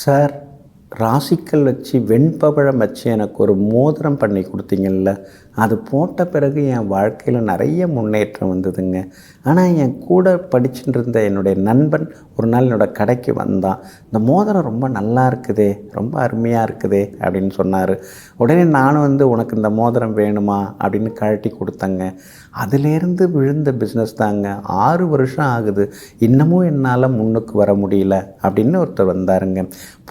Sir, ராசிக்கல் வச்சு வெண்பவழம் வச்சு எனக்கு ஒரு மோதிரம் பண்ணி கொடுத்தீங்கள்ல, அது போட்ட பிறகு என் வாழ்க்கையில் நிறைய முன்னேற்றம் வந்ததுங்க. ஆனால் என் கூட படிச்சுட்டு இருந்த என்னுடைய நண்பன் ஒரு நாள் என்னோடய கடைக்கு வந்தான். இந்த மோதிரம் ரொம்ப நல்லா இருக்குதே, ரொம்ப அருமையாக இருக்குதே அப்படின்னு சொன்னார். உடனே நானும் உனக்கு இந்த மோதிரம் வேணுமா அப்படின்னு கழட்டி கொடுத்தேங்க. அதிலேருந்து விழுந்த பிஸ்னஸ் தாங்க. 6 வருஷம் ஆகுது, இன்னமும் என்னால் முன்னுக்கு வர முடியல அப்படின்னு ஒருத்தர் வந்தாருங்க.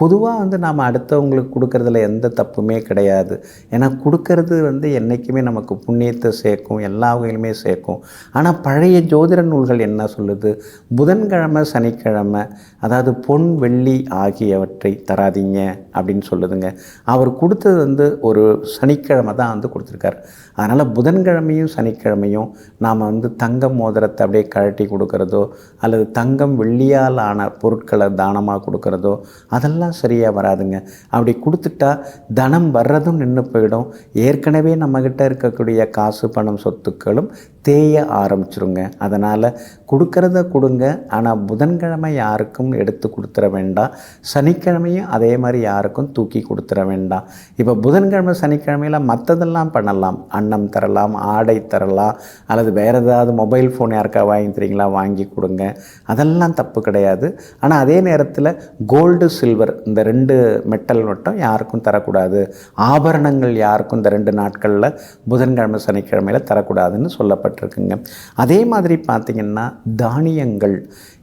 பொதுவாக நாம் அடுத்தவங்களுக்கு கொடுக்கறதுல எந்த தப்புமே கிடையாது. ஏன்னா கொடுக்கறது என்றைக்குமே நமக்கு புண்ணியத்தை சேர்க்கும், எல்லா வகையிலுமே சேர்க்கும். ஆனால் பழைய ஜோதிட நூல்கள் என்ன சொல்லுது? புதன்கிழமை சனிக்கிழமை அதாவது பொன் வெள்ளி ஆகியவற்றை தராதீங்க அப்படின்னு சொல்லுதுங்க. அவர் கொடுத்தது ஒரு சனிக்கிழமை தான் கொடுத்துருக்கார். அதனால் புதன்கிழமையும் சனிக்கிழமையும் நாம் தங்க மோதிரத்தை அப்படியே கழட்டி கொடுக்கறதோ அல்லது தங்கம் வெள்ளியால் ஆன பொருட்களை தானமாக கொடுக்கறதோ அதெல்லாம் சரியாக வராதுங்க. அப்படி கொடுத்துட்டா தனம் வர்றதும் நின்று போயிடும். ஏற்கனவே நம்மக்கிட்ட இருக்கக்கூடிய காசு பணம் சொத்துக்களும் தேய ஆரம்பிச்சிருங்க. அதனால் கொடுக்கறத கொடுங்க, ஆனால் புதன்கிழமை யாருக்கும் எடுத்து கொடுத்துட வேண்டாம், சனிக்கிழமையும் அதே மாதிரி யாருக்கும் தூக்கி கொடுத்துட வேண்டாம். இப்போ புதன்கிழமை சனிக்கிழமையில் மற்றதெல்லாம் பண்ணலாம். அன்னம் தரலாம், ஆடை தரலாம், அல்லது வேறு ஏதாவது மொபைல் ஃபோன் யாருக்கா வாங்கி தரீங்களா வாங்கி கொடுங்க, அதெல்லாம் தப்பு கிடையாது. ஆனால் அதே நேரத்தில் கோல்டு சில்வர் இந்த 2 மெட்டல் மட்டும் யாருக்கும் தரக்கூடாது. ஆபரணங்கள் யாருக்கும் இந்த 2 நாட்களில் புதன்கிழமை சனிக்கிழமையில் தரக்கூடாதுன்னு சொல்லப்பட்டிருக்குங்க. அதே மாதிரி பார்த்திங்கன்னா தானியங்கள்,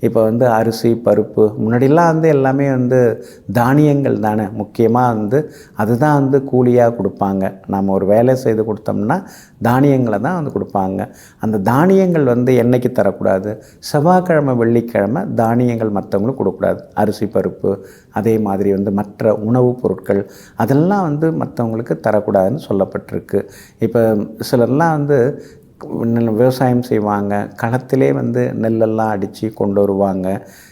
இப்போ அரிசி பருப்பு முன்னாடிலாம் எல்லாமே தானியங்கள் தானே முக்கியமாக அதுதான் கூலியாக கொடுப்பாங்க. நம்ம ஒரு வேலை செய்து கொடுத்தோம்னா தானியங்களை தான் கொடுப்பாங்க. அந்த தானியங்கள் என்றைக்கு தரக்கூடாது? செவ்வாய்க்கிழமை வெள்ளிக்கிழமை தானியங்கள் மற்றவங்களுக்கு கொடுக்கக்கூடாது. அரிசி பருப்பு அதே மாதிரி மற்ற உணவுப் பொருட்கள் அதெல்லாம் மற்றவங்களுக்கு தரக்கூடாதுன்னு சொல்லப்பட்டிருக்கு. இப்போ சிலர்லாம் விவசாயம் செய்வாங்க, களத்திலே நெல்லெல்லாம் அடித்து கொண்டு வருவாங்க.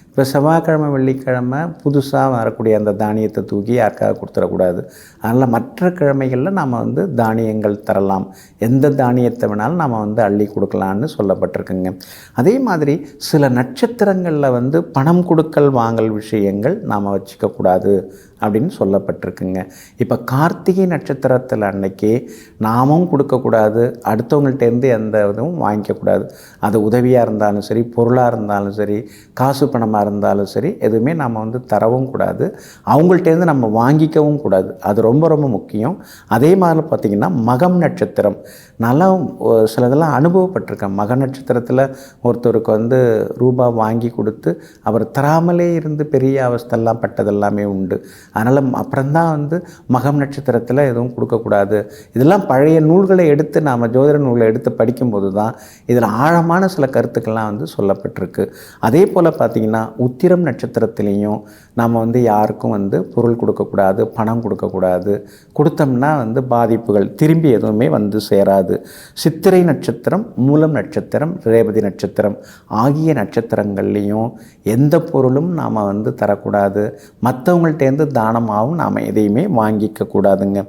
இப்போ செவ்வாய்க்கிழமை வெள்ளிக்கிழமை புதுசாக வரக்கூடிய அந்த தானியத்தை தூக்கி யாருக்காக கொடுத்துடக்கூடாது. அதனால் மற்ற கிழமைகளில் நாம் தானியங்கள் தரலாம், எந்த தானியத்தை வேணாலும் நாம் அள்ளி கொடுக்கலான்னு சொல்லப்பட்டிருக்குங்க. அதே மாதிரி சில நட்சத்திரங்களில் பணம் கொடுக்கல் வாங்கல் விஷயங்கள் நாம் வச்சுக்கக்கூடாது அப்படின்னு சொல்லப்பட்டிருக்குங்க. இப்போ கார்த்திகை நட்சத்திரத்தில் அன்னைக்கு நாமும் கொடுக்கக்கூடாது, அடுத்தவங்கள்ட்டேருந்து எந்த இதுவும் வாங்கிக்கக்கூடாது. அது உதவியாக இருந்தாலும் சரி, பொருளாக இருந்தாலும் சரி, காசு பணமாக இருந்தாலும் சரி, எதுவுமே நாம் தரவும் கூடாது, அவங்கள்ட்டேருந்து நம்ம வாங்கிக்கவும் கூடாது. அது ரொம்ப ரொம்ப முக்கியம். அதே மாதிரி பார்த்திங்கன்னா மகம் நட்சத்திரம் நல்லா சிலதெல்லாம் அனுபவப்பட்டிருக்கேன். மக நட்சத்திரத்தில் ஒருத்தருக்கு ரூபா வாங்கி கொடுத்து அவர் தராமலே இருந்து பெரிய அவஸ்தெல்லாம் பட்டதெல்லாமே உண்டு. அதனால் அப்புறம்தான் மகம் நட்சத்திரத்தில் எதுவும் கொடுக்கக்கூடாது. இதெல்லாம் பழைய நூல்களை எடுத்து நாம் ஜோதிட நூல்களை எடுத்து படிக்கும்போது தான் இதில் ஆழமான சில கருத்துக்கள்லாம் சொல்லப்பட்டிருக்கு. அதே போல் பார்த்திங்கன்னா உத்திரம் நட்சத்திரத்துலேயும் நாம் யாருக்கும் பொருள் கொடுக்கக்கூடாது, பணம் கொடுக்கக்கூடாது. கொடுத்தோம்னா பாதிப்புகள் திரும்பி எதுவுமே சேராது. சித்திரை நட்சத்திரம், மூலம் நட்சத்திரம், ரேவதி நட்சத்திரம் ஆகிய நட்சத்திரங்கள்லேயும் எந்த பொருளும் நாம் தரக்கூடாது. மற்றவங்கள்ட்டேருந்து தானமாகவும் நாம் எதையுமே வாங்கிக்க கூடாதுங்க.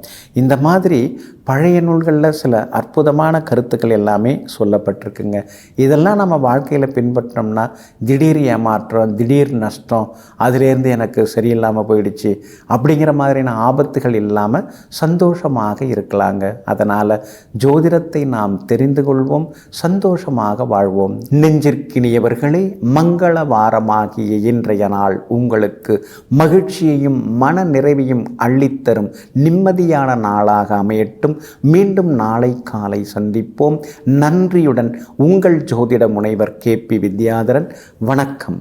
இந்த மாதிரி பழைய நூல்களில் சில அற்புதமான கருத்துக்கள் எல்லாமே சொல்லப்பட்டிருக்குங்க. இதெல்லாம் நம்ம வாழ்க்கையில் பின்பற்றோம்னா திடீர் ஏமாற்றம், திடீர் நஷ்டம், அதிலேருந்து எனக்கு சரியில்லாமல் போயிடுச்சு அப்படிங்கிற மாதிரியான ஆபத்துகள் இல்லாமல் சந்தோஷமாக இருக்கலாங்க. அதனால் ஜோதிடத்தை நாம் தெரிந்து கொள்வோம், சந்தோஷமாக வாழ்வோம். நெஞ்சிற்கினியவர்களே, மங்கள வாரமாகிய இன்றைய நாள் உங்களுக்கு மகிழ்ச்சியையும் மன நிறைவையும் அள்ளித்தரும் நிம்மதியான நாளாக அமையட்டும். மீண்டும் நாளை காலை சந்திப்போம். நன்றியுடன் உங்கள் ஜோதிட முனைவர் KP வித்யாதரன். வணக்கம்.